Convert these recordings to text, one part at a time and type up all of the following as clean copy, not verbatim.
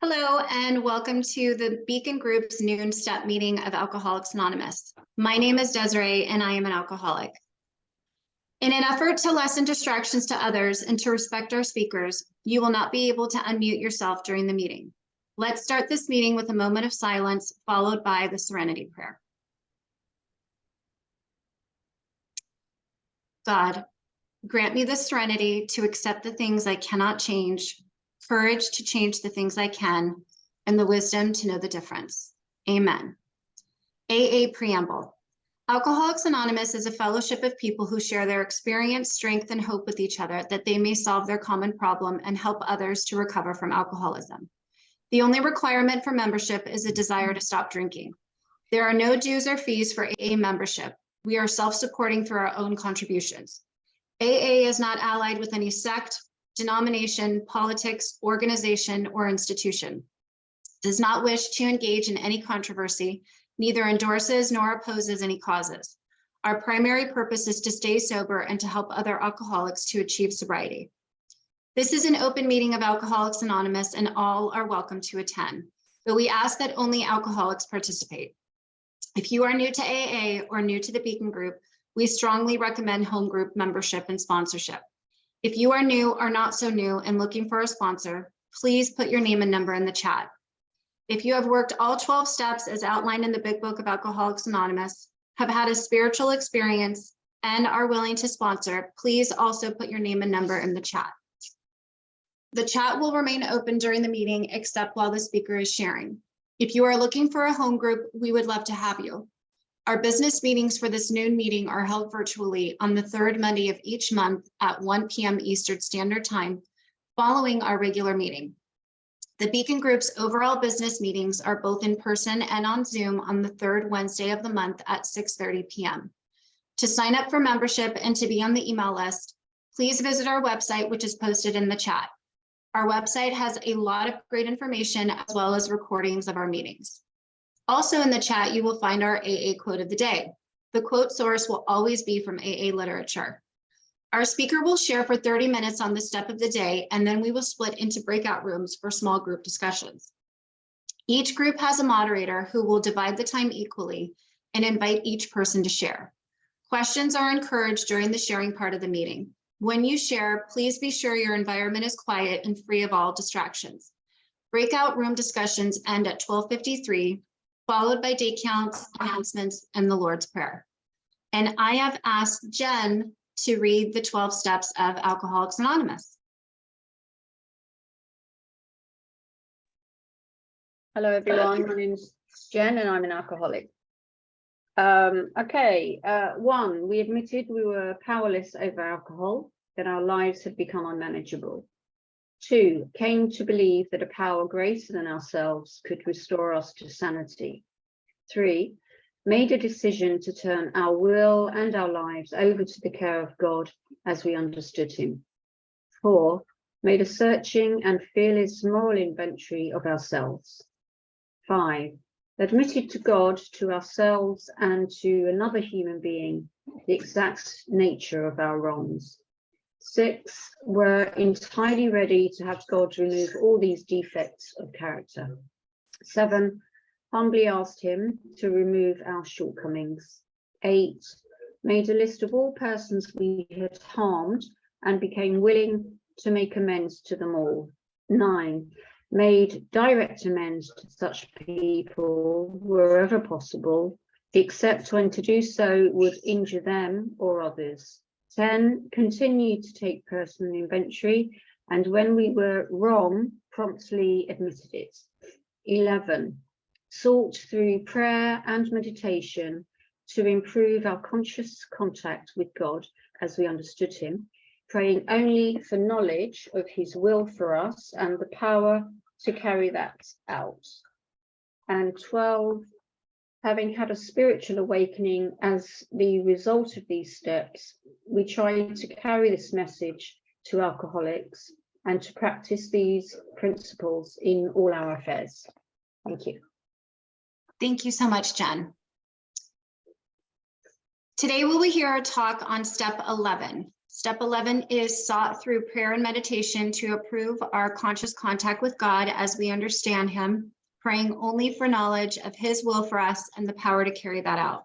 Hello, and welcome to the Beacon Group's noon step meeting of Alcoholics Anonymous. My name is Desiree, and I am an alcoholic. In an effort to lessen distractions to others and to respect our speakers, you will not be able to unmute yourself during the meeting. Let's start this meeting with a moment of silence, followed by the Serenity Prayer. God, grant me the serenity to accept the things I cannot change, courage to change the things I can, and the wisdom to know the difference. Amen. AA Preamble. Alcoholics Anonymous is a fellowship of people who share their experience, strength, and hope with each other that they may solve their common problem and help others to recover from alcoholism. The only requirement for membership is a desire to stop drinking. There are no dues or fees for AA membership. We are self-supporting through our own contributions. AA is not allied with any sect, denomination, politics, organization, or institution. Does not wish to engage in any controversy, neither endorses nor opposes any causes. Our primary purpose is to stay sober and to help other alcoholics to achieve sobriety. This is an open meeting of Alcoholics Anonymous, and all are welcome to attend, but we ask that only alcoholics participate. If you are new to AA or new to the Beacon Group, we strongly recommend home group membership and sponsorship. If you are new or not so new and looking for a sponsor, please put your name and number in the chat. If you have worked all 12 steps as outlined in the Big Book of Alcoholics Anonymous, have had a spiritual experience, and are willing to sponsor, please also put your name and number in the chat. The chat will remain open during the meeting except while the speaker is sharing. If you are looking for a home group, we would love to have you. Our business meetings for this noon meeting are held virtually on the third Monday of each month at 1 p.m. Eastern Standard Time, following our regular meeting. The Beacon Group's overall business meetings are both in person and on Zoom on the third Wednesday of the month at 6:30 p.m. To sign up for membership and to be on the email list, please visit our website, which is posted in the chat. Our website has a lot of great information as well as recordings of our meetings. Also in the chat, you will find our AA quote of the day. The quote source will always be from AA literature. Our speaker will share for 30 minutes on the step of the day, and then we will split into breakout rooms for small group discussions. Each group has a moderator who will divide the time equally and invite each person to share. Questions are encouraged during the sharing part of the meeting. When you share, please be sure your environment is quiet and free of all distractions. Breakout room discussions end at 12:53, followed by day counts, announcements, and the Lord's Prayer. And I have asked Jen to read the 12 steps of Alcoholics Anonymous. Hello, everyone. My name is Jen, and I'm an alcoholic. One, we admitted we were powerless over alcohol, that our lives had become unmanageable. 2, came to believe that a power greater than ourselves could restore us to sanity. 3, made a decision to turn our will and our lives over to the care of God as we understood him. 4, made a searching and fearless moral inventory of ourselves. 5, admitted to God, to ourselves, and to another human being the exact nature of our wrongs. 6, were entirely ready to have God remove all these defects of character. 7, humbly asked him to remove our shortcomings. 8, made a list of all persons we had harmed and became willing to make amends to them all. 9, made direct amends to such people wherever possible, except when to do so would injure them or others. 10, continued to take personal inventory, and when we were wrong, promptly admitted it. 11, sought through prayer and meditation to improve our conscious contact with God as we understood him, praying only for knowledge of his will for us and the power to carry that out. And 12, having had a spiritual awakening as the result of these steps, we try to carry this message to alcoholics and to practice these principles in all our affairs. Thank you. Thank you so much, Jen. Today we will hear a talk on step 11, Step 11 is sought through prayer and meditation to approve our conscious contact with God as we understand him, praying only for knowledge of his will for us and the power to carry that out.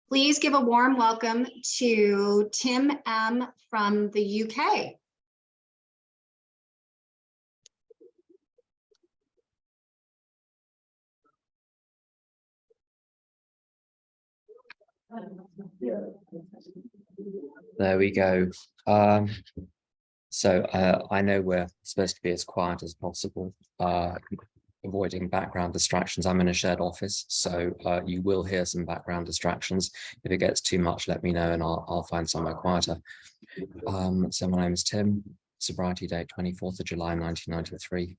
Please give a warm welcome to Tim M. from the UK. There we go. So I know we're supposed to be as quiet as possible, avoiding background distractions. I'm in a shared office, so you will hear some background distractions. If it gets too much, let me know and I'll find somewhere quieter. So my name is Tim, sobriety date 24th of July 1993.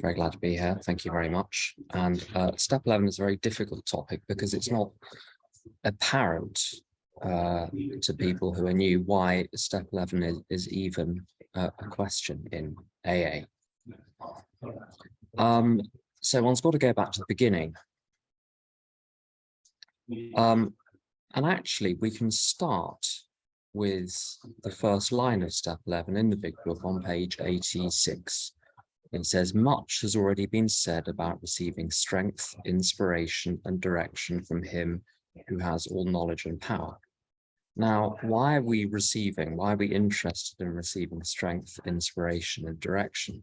Very glad to be here. Thank you very much. And step 11 is a very difficult topic because it's not apparent to people who are new why step 11 is even a question in AA. So one's got to go back to the beginning. And actually we can start with the first line of step 11 in the big book on page 86. It says, much has already been said about receiving strength, inspiration, and direction from him who has all knowledge and power. Now, why are we interested in receiving strength, inspiration, and direction?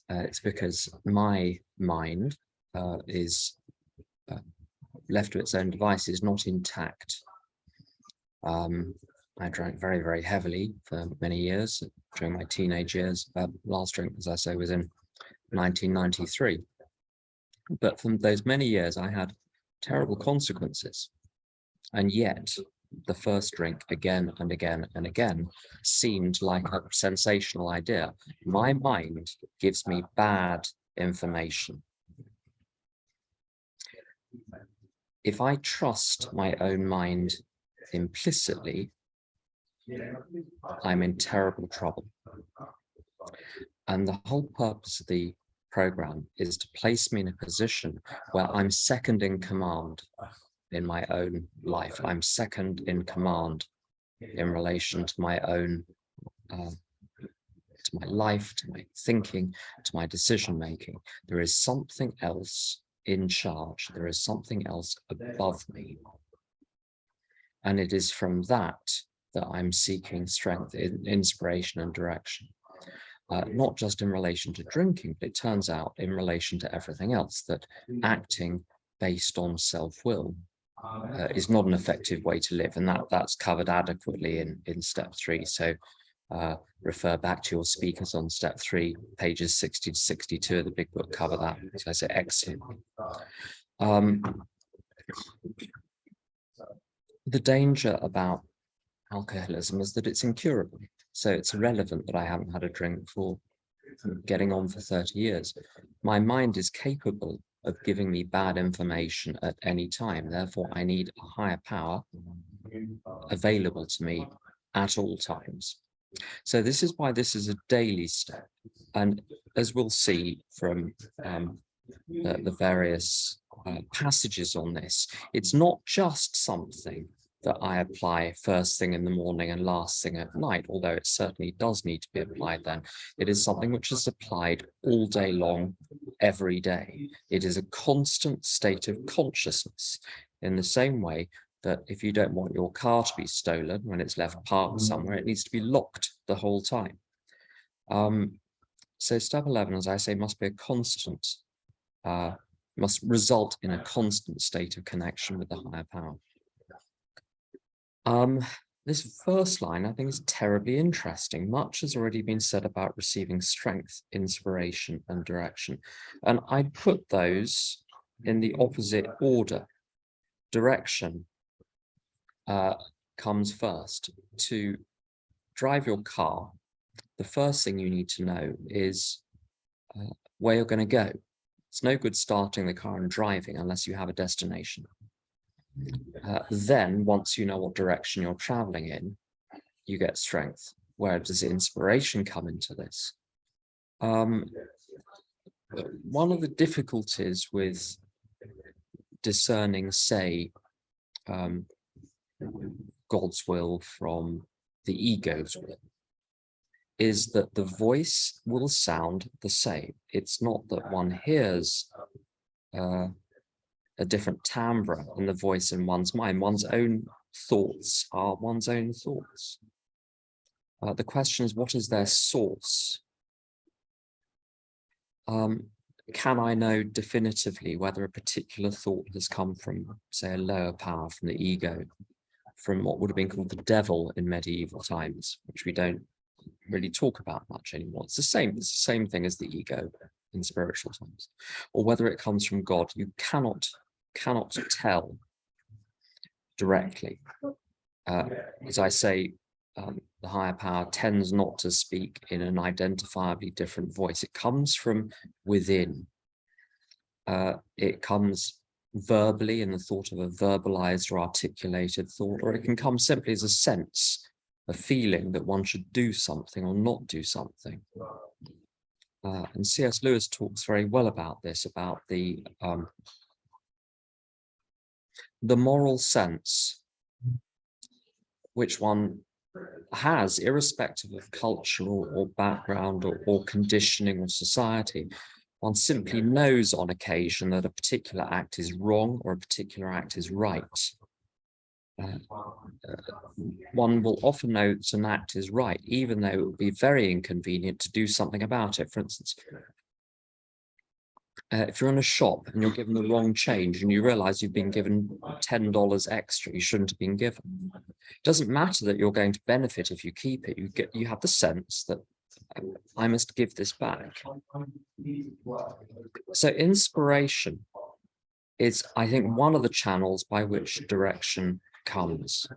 It's because my mind is left to its own devices, not intact. I drank very, very heavily for many years during my teenage years. Last drink, as I say, was in 1993. But from those many years, I had terrible consequences. And yet, the first drink again and again and again seemed like a sensational idea. My mind gives me bad information. If I trust my own mind implicitly, I'm in terrible trouble. And the whole purpose of the program is to place me in a position where I'm second in command in my own life. I'm second in command in relation to my own, to my life, to my thinking, to my decision making. There is something else in charge. There is something else above me. And it is from that I'm seeking strength, inspiration, and direction. Not just in relation to drinking, but it turns out in relation to everything else, that acting based on self-will is not an effective way to live, and that's covered adequately in step 3. So refer back to your speakers on step 3, pages 60 to 62 of the big book cover that, as I say, excellently. The danger about alcoholism is that it's incurable. So it's irrelevant that I haven't had a drink for getting on for 30 years. My mind is capable of giving me bad information at any time. Therefore, I need a higher power available to me at all times. So this is why this is a daily step. And as we'll see from the various passages on this, it's not just something that I apply first thing in the morning and last thing at night, although it certainly does need to be applied then. It is something which is applied all day long, every day. It is a constant state of consciousness, in the same way that if you don't want your car to be stolen when it's left parked somewhere, it needs to be locked the whole time. So step 11, as I say, must be a constant, must result in a constant state of connection with the higher power. This first line, I think, is terribly interesting. Much has already been said about receiving strength, inspiration, and direction. And I'd put those in the opposite order. Direction comes first. To drive your car, the first thing you need to know is where you're going to go. It's no good starting the car and driving unless you have a destination. Then, once you know what direction you're traveling in, you get strength. Where does inspiration come into this? One of the difficulties with discerning, say, God's will from the ego's will, is that the voice will sound the same. It's not that one hears a different timbre in the voice in one's mind. One's own thoughts are one's own thoughts. The question is, what is their source? Can I know definitively whether a particular thought has come from, say, a lower power, from the ego, from what would have been called the devil in medieval times, which we don't really talk about much anymore? It's the same thing as the ego in spiritual times, or whether it comes from God. You cannot tell directly. As I say, the higher power tends not to speak in an identifiably different voice. It comes from within. It comes verbally in the thought of a verbalized or articulated thought, or it can come simply as a sense, a feeling that one should do something or not do something. And C.S. Lewis talks very well about this, about the moral sense which one has, irrespective of culture or background or conditioning or society. One simply knows on occasion that a particular act is wrong or a particular act is right. One will often know that an act is right, even though it would be very inconvenient to do something about it. For instance, if you're in a shop and you're given the wrong change and you realize you've been given $10 extra you shouldn't have been given, it doesn't matter that you're going to benefit if you keep it. You have the sense that I must give this back. So inspiration is, I think, one of the channels by which direction comes.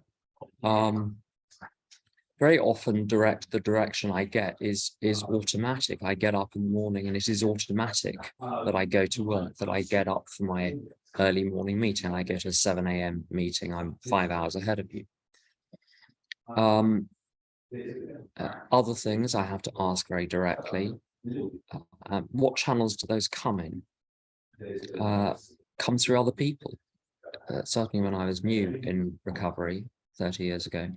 Very often the direction I get is automatic. I get up in the morning and it is automatic that I go to work, that I get up for my early morning meeting. I get a 7 a.m. meeting. I'm 5 hours ahead of you. Other things I have to ask very directly. What channels do those come in? Come through other people. Certainly when I was new in recovery 30 years ago,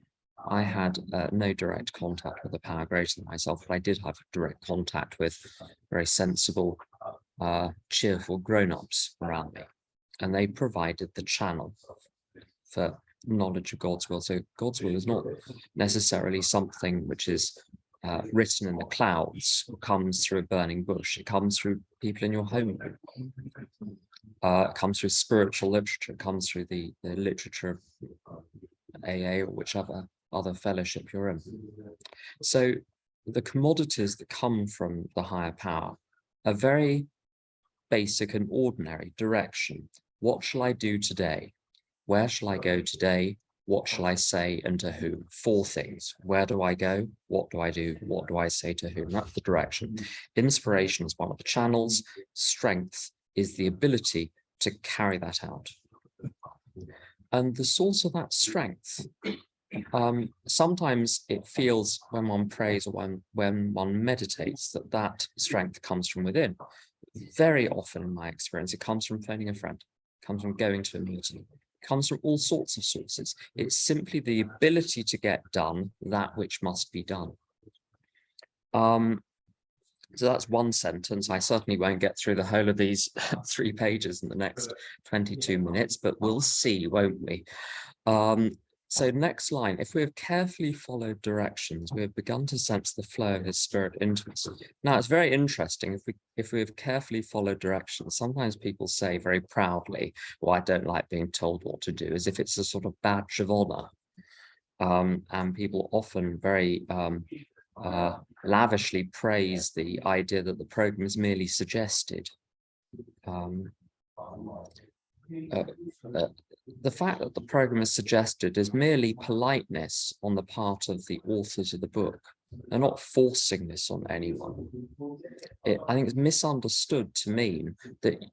I had no direct contact with a power greater than myself, but I did have direct contact with very sensible, cheerful grown-ups around me. And they provided the channel for knowledge of God's will. So God's will is not necessarily something which is written in the clouds, or comes through a burning bush. It comes through people in your home. It comes through spiritual literature. It comes through the literature of AA or whichever other fellowship you're in. So the commodities that come from the higher power are very basic and ordinary. Direction. What shall I do today? Where shall I go today? What shall I say and to whom? 4 things. Where do I go? What do I do? What do I say to whom? That's the direction. Inspiration is one of the channels. Strength is the ability to carry that out. And the source of that strength, sometimes it feels when one prays or when one meditates that strength comes from within. Very often in my experience, it comes from phoning a friend, it comes from going to a meeting, it comes from all sorts of sources. It's simply the ability to get done that which must be done. So that's one sentence. I certainly won't get through the whole of these 3 pages in the next 22 minutes, but we'll see, won't we? So next line, if we have carefully followed directions, we have begun to sense the flow of his spirit into us. Now, it's very interesting. If we have carefully followed directions, sometimes people say very proudly, well, I don't like being told what to do, as if it's a sort of badge of honor. And people often very lavishly praise the idea that the program is merely suggested. The fact that the program is suggested is merely politeness on the part of the authors of the book. They're not forcing this on anyone. I think it's misunderstood to mean that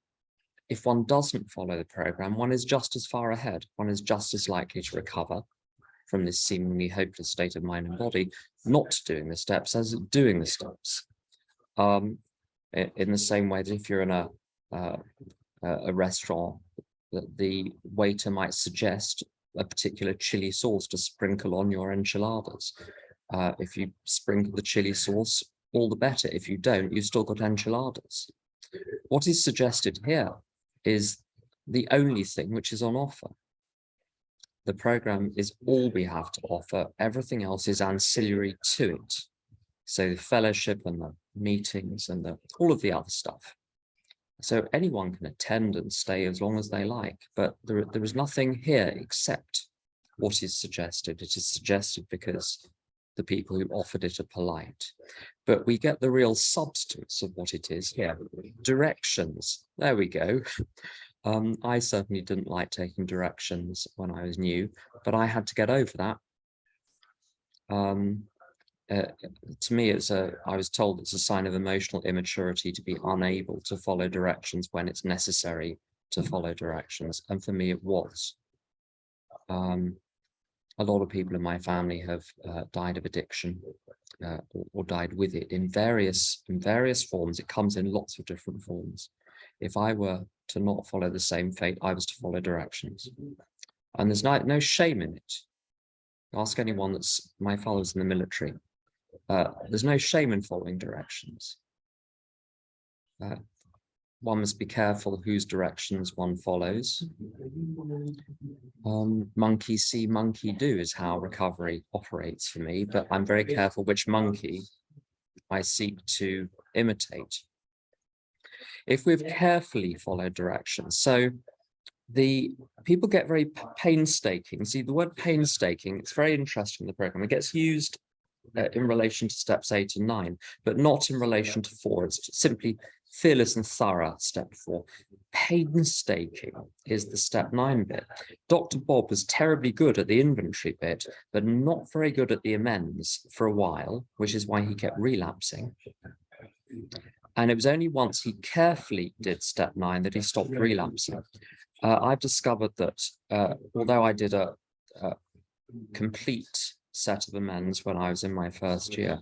if one doesn't follow the program, one is just as far ahead, one is just as likely to recover from this seemingly hopeless state of mind and body, not doing the steps as doing the steps. In the same way that if you're in a restaurant, that the waiter might suggest a particular chili sauce to sprinkle on your enchiladas. If you sprinkle the chili sauce, all the better. If you don't, you've still got enchiladas. What is suggested here is the only thing which is on offer. The program is all we have to offer. Everything else is ancillary to it. So the fellowship and the meetings and all of the other stuff. So anyone can attend and stay as long as they like, but there is nothing here except what is suggested. It is suggested because the people who offered it are polite, but we get the real substance of what it is here. Directions, there we go. I certainly didn't like taking directions when I was new, but I had to get over that. To me, I was told it's a sign of emotional immaturity to be unable to follow directions when it's necessary to follow directions. And for me, it was. A lot of people in my family have died of addiction or died with it in various forms. It comes in lots of different forms. If I were to not follow the same fate, I was to follow directions. And there's no shame in it. Ask anyone my father's in the military. There's no shame in following directions. One must be careful whose directions one follows. Monkey see, monkey do is how recovery operates for me, but I'm very careful which monkey I seek to imitate. If we've carefully followed directions, so the people get very painstaking. See, the word painstaking, it's very interesting in the program. It gets used in relation to steps 8 and 9, but not in relation to 4. It's simply fearless and thorough, step 4. Painstaking is the step 9 bit. Dr. Bob was terribly good at the inventory bit, but not very good at the amends for a while, which is why he kept relapsing. And it was only once he carefully did step 9 that he stopped relapsing. I've discovered that although I did a complete set of amends when I was in my first year,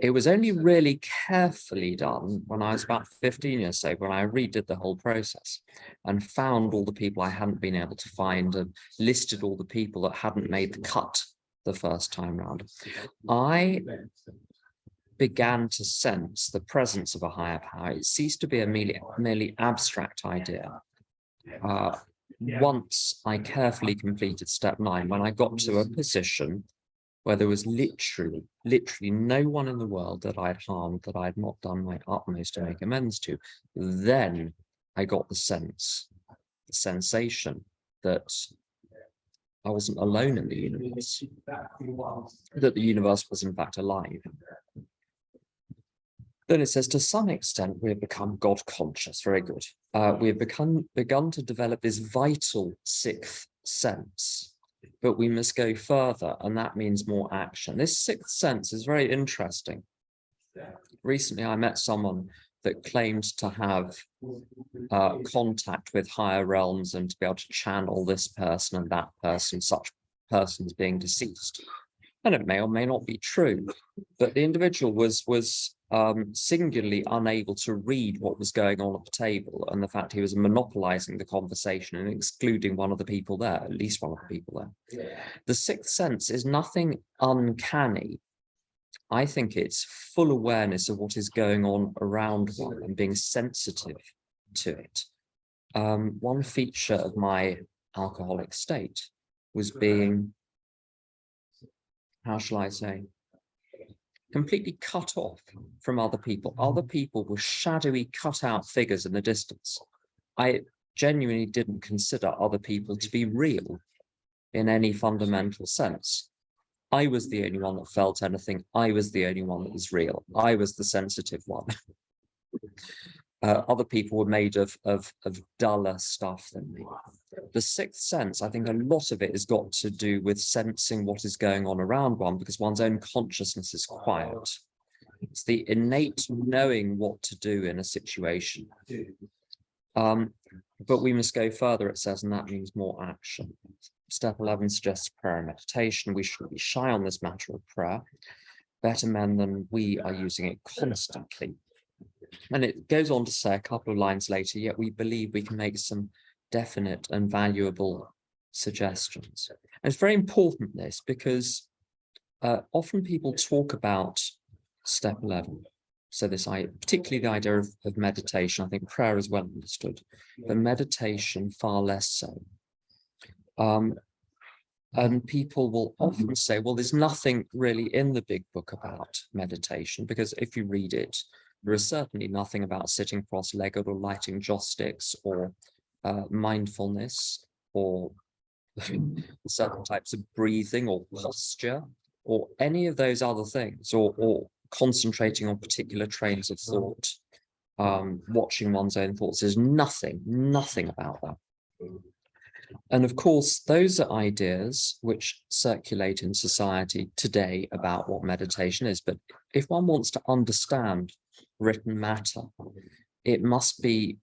it was only really carefully done when I was about 15 years old, when I redid the whole process and found all the people I hadn't been able to find and listed all the people that hadn't made the cut the first time round. I began to sense the presence of a higher power. It ceased to be a merely abstract idea. Once I carefully completed step 9, when I got to a position where there was literally no one in the world that I'd harmed, that I'd not done my utmost to make amends to, then I got the sensation that I wasn't alone in the universe, that the universe was in fact alive. Then it says, to some extent, we have become God conscious. Very good. We have begun to develop this vital 6th sense, but we must go further, and that means more action. This 6th sense is very interesting. Recently, I met someone that claimed to have contact with higher realms and to be able to channel this person and that person, such persons being deceased. And it may or may not be true, but the individual was singularly unable to read what was going on at the table, and the fact he was monopolizing the conversation and excluding one of the people there, at least one of the people there. The 6th sense is nothing uncanny. I think it's full awareness of what is going on around one and being sensitive to it. One feature of my alcoholic state was being, how shall I say, completely cut off from other people. Other people were shadowy, cut-out figures in the distance. I genuinely didn't consider other people to be real in any fundamental sense. I was the only one that felt anything. I was the only one that was real. I was the sensitive one. Other people were made of duller stuff than me. The 6th sense, I think a lot of it has got to do with sensing what is going on around one, because one's own consciousness is quiet. It's the innate knowing what to do in a situation. But we must go further, it says, and that means more action. Step 11 suggests prayer and meditation. We shouldn't be shy on this matter of prayer. Better men than we are using it constantly. And it goes on to say a couple of lines later, yet we believe we can make some definite and valuable suggestions. And it's very important, this, because often people talk about step 11. So this, particularly the idea of meditation, I think prayer is well understood, but meditation far less so. And people will often say, well, there's nothing really in the big book about meditation, because if you read it, there is certainly nothing about sitting cross-legged or lighting joss sticks or mindfulness or certain types of breathing or posture or any of those other things, or concentrating on particular trains of thought, watching one's own thoughts. There's nothing about that. And of course, those are ideas which circulate in society today about what meditation is. But if one wants to understand written matter, it must be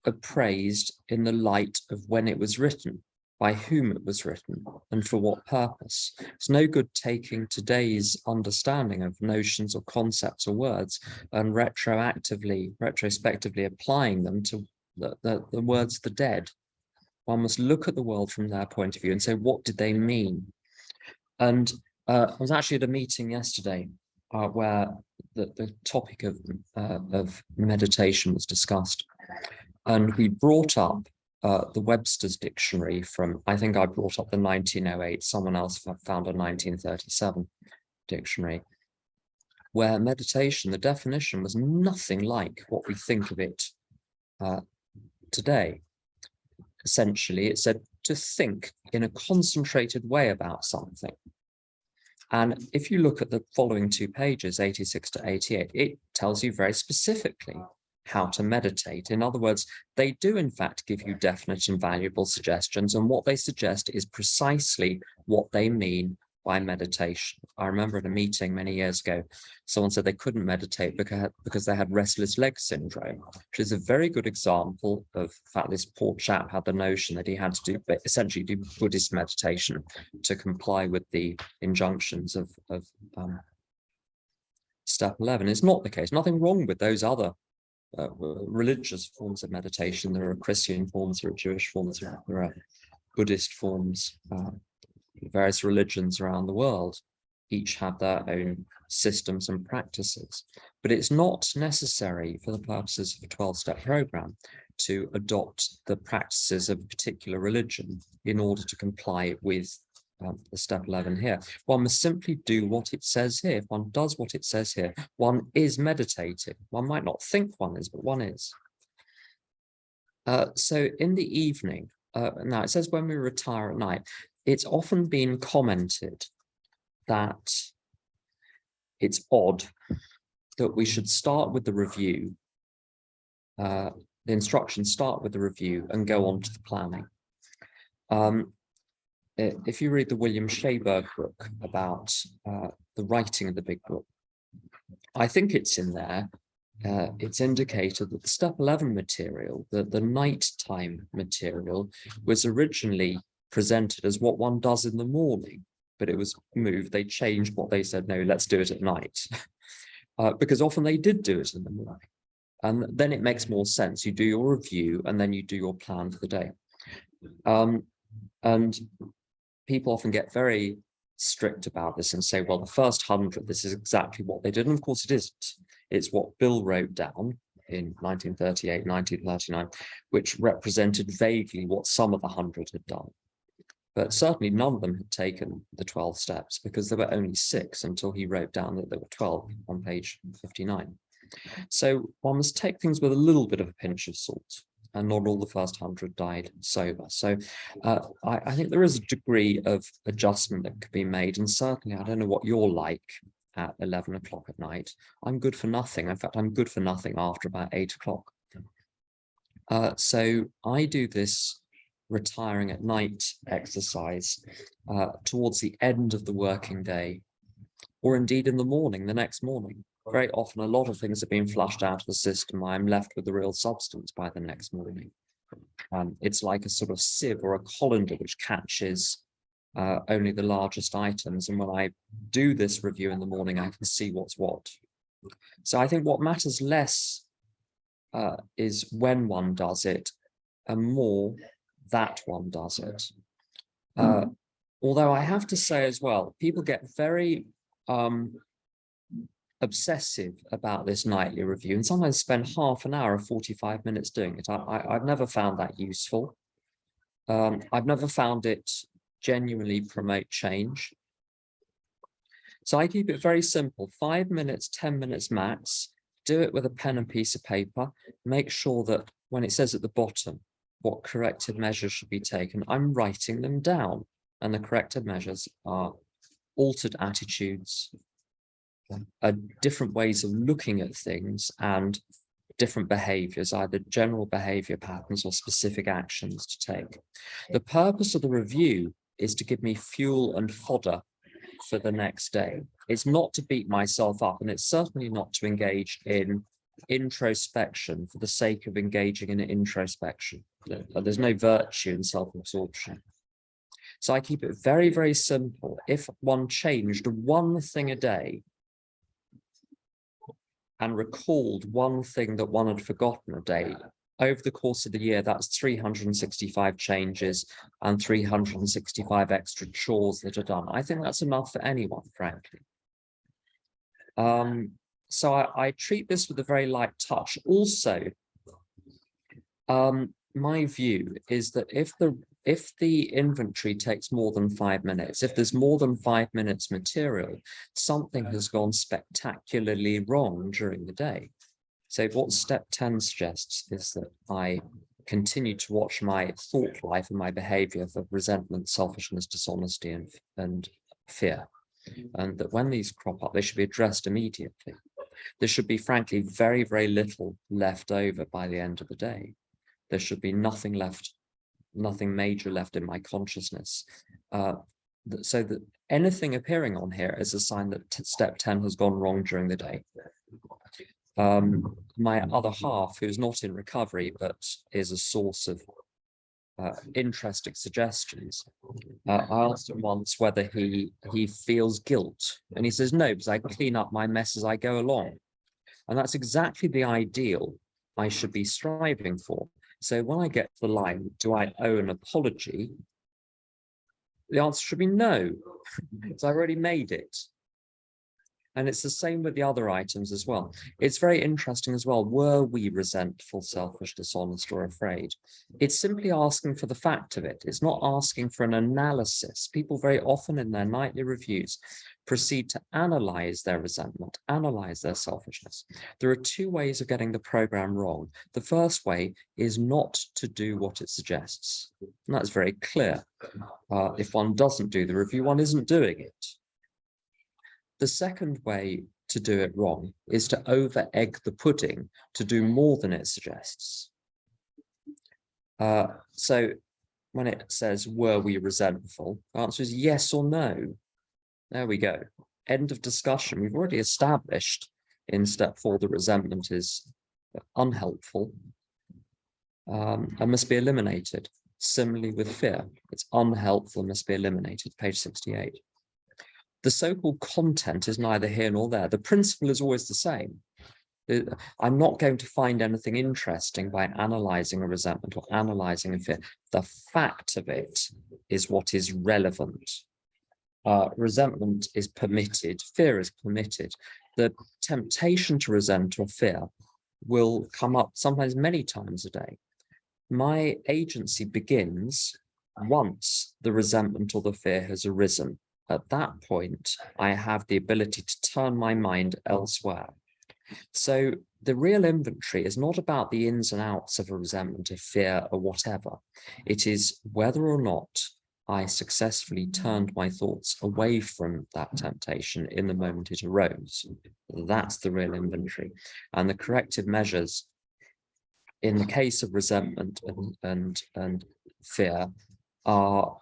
appraised in the light of when it was written, by whom it was written, and for what purpose. It's no good taking today's understanding of notions or concepts or words and retrospectively applying them to the words of the dead. One must look at the world from their point of view and say, what did they mean? And I was actually at a meeting yesterday where the topic of meditation was discussed. And we brought up the Webster's dictionary from, I think I brought up the 1908, someone else found a 1937 dictionary, where meditation, the definition was nothing like what we think of it today. Essentially, it said to think in a concentrated way about something. And if you look at the following two pages, 86 to 88, it tells you very specifically how to meditate. In other words, they do in fact give you definite and valuable suggestions, and what they suggest is precisely what they mean by meditation. I remember at a meeting many years ago, someone said they couldn't meditate because they had restless leg syndrome, which is a very good example of the fact this poor chap had the notion that he had to essentially do Buddhist meditation to comply with the injunctions of step 11. It's not the case. Nothing wrong with those other religious forms of meditation. There are Christian forms, there are Jewish forms, there are Buddhist forms. Various religions around the world each have their own systems and practices, but it's not necessary for the purposes of a 12-step program to adopt the practices of a particular religion in order to comply with the step 11 here. One must simply do what it says here. If one does what it says here, one is meditating. One might not think one is, but one is. So in the evening, now it says when we retire at night, it's often been commented that it's odd that we should start with the review, the instructions start with the review and go on to the planning. If you read the William Shayberg book about the writing of the big book, I think it's in there. It's indicated that the step 11 material, the nighttime material, was originally presented as what one does in the morning, but it was moved. They changed what they said, no, let's do it at night. Because often they did do it in the morning. And then it makes more sense. You do your review and then you do your plan for the day. And people often get very strict about this and say, well, the first 100, this is exactly what they did. And of course it isn't. It's what Bill wrote down in 1938, 1939, which represented vaguely what some of the 100 had done. But certainly none of them had taken the 12 steps, because there were only 6 until he wrote down that there were 12 on page 59. So one must take things with a little bit of a pinch of salt, and not all the first 100 died sober. So I think there is a degree of adjustment that could be made, and certainly I don't know what you're like at 11 o'clock at night. I'm good for nothing. In fact, I'm good for nothing after about 8 o'clock. So I do this retiring at night exercise towards the end of the working day, or indeed in the morning, the next morning. Very often a lot of things have been flushed out of the system. I'm left with the real substance by the next morning. It's like a sort of sieve or a colander which catches only the largest items. And when I do this review in the morning, I can see what's what. So I think what matters less is when one does it, and more that one does it. Although I have to say as well, people get very obsessive about this nightly review and sometimes spend half an hour or 45 minutes doing it. I've never found that useful. I've never found it genuinely promote change. So I keep it very simple, 5 minutes, 10 minutes max. Do it with a pen and piece of paper. Make sure that when it says at the bottom what corrective measures should be taken, I'm writing them down. And the corrective measures are altered attitudes, different ways of looking at things, and different behaviors, either general behavior patterns or specific actions to take. The purpose of the review is to give me fuel and fodder for the next day. It's not to beat myself up, and it's certainly not to engage in introspection for the sake of engaging in introspection. There's no virtue in self-absorption. So I keep it very, very simple. If one changed one thing a day and recalled one thing that one had forgotten a day, over the course of the year, that's 365 changes and 365 extra chores that are done. I think that's enough for anyone, frankly. So I treat this with a very light touch. Also, my view is that if the inventory takes more than 5 minutes, if there's more than 5 minutes material, something has gone spectacularly wrong during the day. So what step 10 suggests is that I continue to watch my thought life and my behavior for resentment, selfishness, dishonesty, and fear. And that when these crop up, they should be addressed immediately. There should be, frankly, very, very little left over by the end of the day. There should be nothing left, nothing major left in my consciousness. So that anything appearing on here is a sign that step 10 has gone wrong during the day. My other half, who's not in recovery, but is a source of interesting suggestions. I asked him once whether he feels guilt, and he says no, because I clean up my mess as I go along. And that's exactly the ideal I should be striving for. So when I get to the line, do I owe an apology? The answer should be no, because I already made it. And it's the same with the other items as well. It's very interesting as well. Were we resentful, selfish, dishonest, or afraid? It's simply asking for the fact of it. It's not asking for an analysis. People very often in their nightly reviews proceed to analyze their resentment, analyze their selfishness. There are two ways of getting the program wrong. The first way is not to do what it suggests. And that's very clear. If one doesn't do the review, one isn't doing it. The second way to do it wrong is to over-egg the pudding, to do more than it suggests. So when it says, were we resentful? The answer is yes or no. There we go. End of discussion. We've already established in step 4 that resentment is unhelpful and must be eliminated. Similarly with fear, it's unhelpful, must be eliminated, page 68. The so-called content is neither here nor there. The principle is always the same. I'm not going to find anything interesting by analyzing a resentment or analyzing a fear. The fact of it is what is relevant. Resentment is permitted, fear is permitted. The temptation to resent or fear will come up sometimes many times a day. My agency begins once the resentment or the fear has arisen. At that point, I have the ability to turn my mind elsewhere. So the real inventory is not about the ins and outs of a resentment, a fear, or whatever. It is whether or not I successfully turned my thoughts away from that temptation in the moment it arose. That's the real inventory. And the corrective measures in the case of resentment and fear are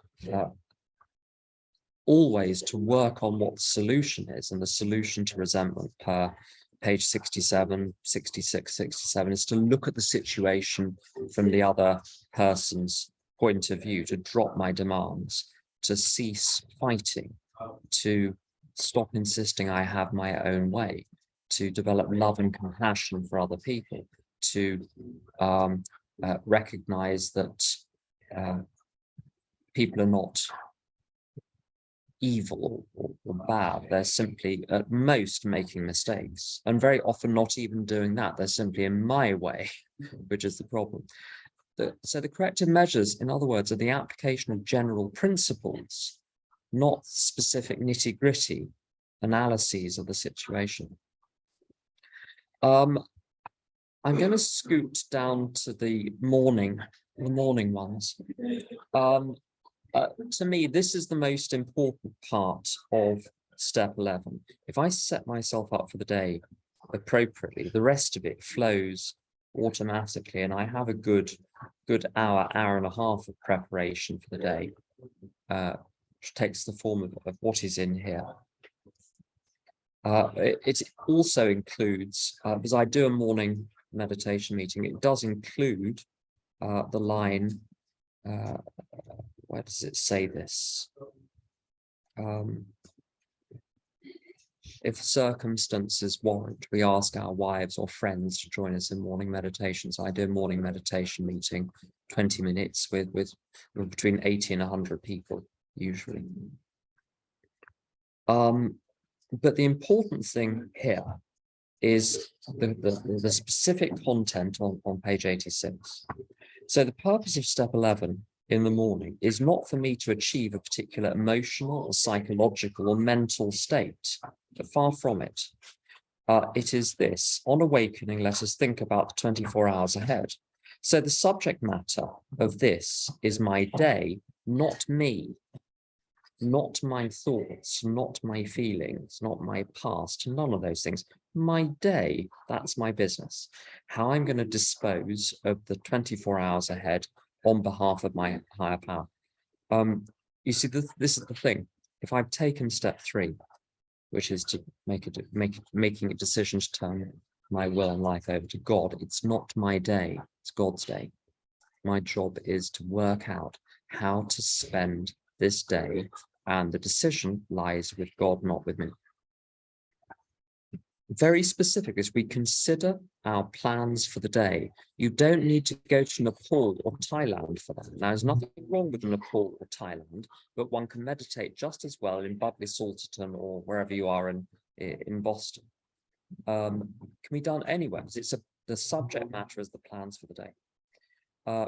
always to work on what the solution is, and the solution to resentment per page 67, 66, 67 is to look at the situation from the other person's point of view, to drop my demands, to cease fighting, to stop insisting I have my own way, to develop love and compassion for other people, to recognize that people are not evil or bad. They're simply at most making mistakes, and very often not even doing that. They're simply in my way, which is the problem. So the corrective measures, in other words, are the application of general principles, not specific nitty-gritty analyses of the situation. I'm going to scoot down to the morning ones. To me, this is the most important part of step 11. If I set myself up for the day appropriately, the rest of it flows automatically, and I have a good hour and a half of preparation for the day, which takes the form of what is in here. It also includes, because I do a morning meditation meeting, it does include the line, where does it say this? If circumstances warrant, we ask our wives or friends to join us in morning meditation. So I do a morning meditation meeting, 20 minutes with between 80 and 100 people, usually. But the important thing here is the specific content on page 86. So the purpose of step 11 in the morning is not for me to achieve a particular emotional or psychological or mental state, but far from it. It is this: on awakening, let us think about the 24 hours ahead. So the subject matter of this is my day, not me, not my thoughts, not my feelings, not my past, none of those things. My day, that's my business. How I'm going to dispose of the 24 hours ahead on behalf of my higher power. You see, this is the thing. If I've taken step 3, which is to making a decision to turn my will and life over to God, it's not my day, it's God's day. My job is to work out how to spend this day, and the decision lies with God, not with me. Very specific as we consider our plans for the day. You don't need to go to Nepal or Thailand for that. Now, there's nothing wrong with Nepal or Thailand, but one can meditate just as well in Budley Salterton or wherever you are in Boston. Can be done anywhere, because the subject matter is the plans for the day.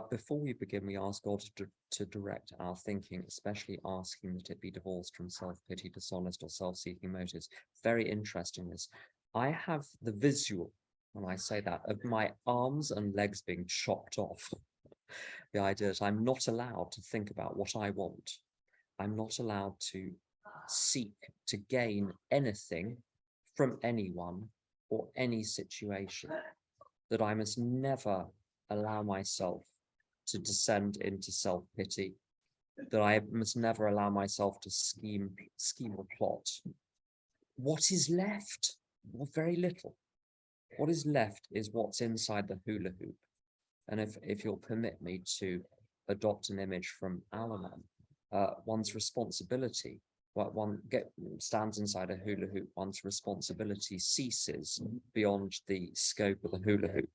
Before we begin, we ask God to direct our thinking, especially asking that it be divorced from self-pity, dishonest or self-seeking motives. Very interesting this. I have the visual, when I say that, of my arms and legs being chopped off. The idea that I'm not allowed to think about what I want. I'm not allowed to seek to gain anything from anyone or any situation. That I must never allow myself to descend into self-pity, that I must never allow myself to scheme or plot. What is left? Well, very little. What is left is what's inside the hula hoop. And if you'll permit me to adopt an image from Al-Anon, one's responsibility, what one stands inside a hula hoop, one's responsibility ceases beyond the scope of the hula hoop.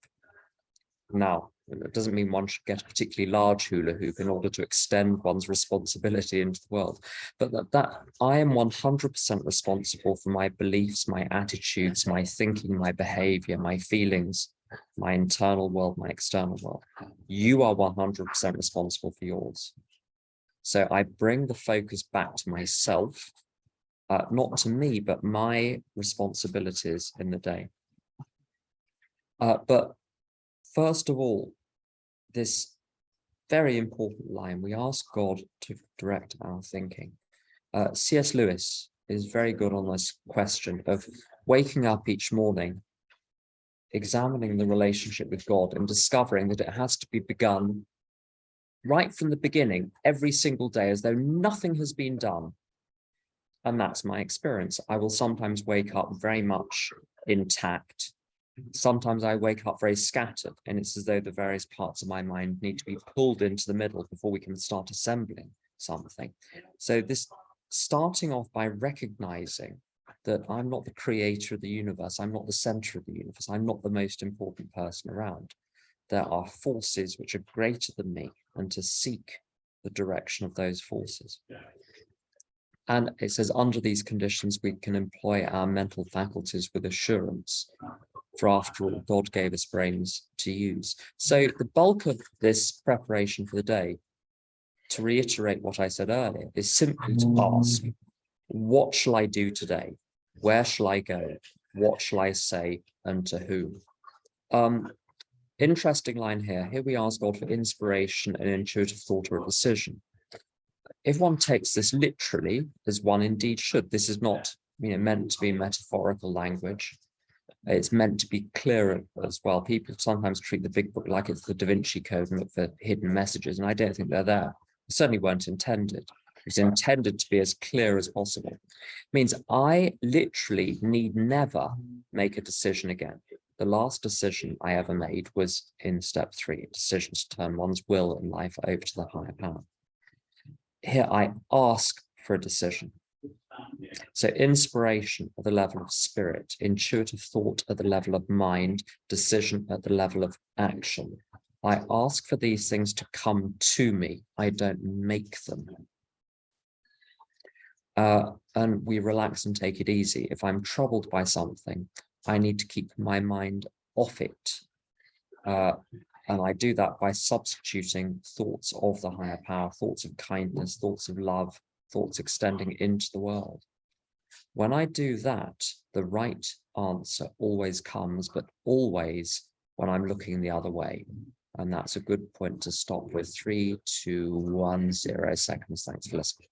Now, it doesn't mean one should get a particularly large hula hoop in order to extend one's responsibility into the world, but that I am 100% responsible for my beliefs, my attitudes, my thinking, my behavior, my feelings, my internal world, my external world. You are 100% responsible for yours. So I bring the focus back to myself, not to me, but my responsibilities in the day. But first of all, this very important line, we ask God to direct our thinking. C.S. Lewis is very good on this question of waking up each morning, examining the relationship with God and discovering that it has to be begun right from the beginning, every single day, as though nothing has been done. And that's my experience. I will sometimes wake up very much intact. Sometimes I wake up very scattered, and it's as though the various parts of my mind need to be pulled into the middle before we can start assembling something. So this starting off by recognizing that I'm not the creator of the universe, I'm not the center of the universe, I'm not the most important person around. There are forces which are greater than me, and to seek the direction of those forces. And it says, under these conditions, we can employ our mental faculties with assurance. For after all, God gave us brains to use. So the bulk of this preparation for the day, to reiterate what I said earlier, is simply to ask, what shall I do today? Where shall I go? What shall I say, and to whom? Interesting line here. Here we ask God for inspiration and intuitive thought or a decision. If one takes this literally, as one indeed should, this is not, meant to be metaphorical language. It's meant to be clear as well. People sometimes treat the big book like it's the Da Vinci Code and look for hidden messages, and I don't think they're there. They certainly weren't intended. It's intended to be as clear as possible. It means I literally need never make a decision again. The last decision I ever made was in step 3, a decision to turn one's will and life over to the higher power. Here I ask for a decision. So inspiration at the level of spirit, intuitive thought at the level of mind, decision at the level of action. I ask for these things to come to me. I don't make them. And we relax and take it easy. If I'm troubled by something, I need to keep my mind off it. And I do that by substituting thoughts of the higher power, thoughts of kindness, thoughts of love, thoughts extending into the world. When I do that, the right answer always comes, but always when I'm looking the other way. And that's a good point to stop with. 3, 2, 1, 0 seconds. Thanks for listening.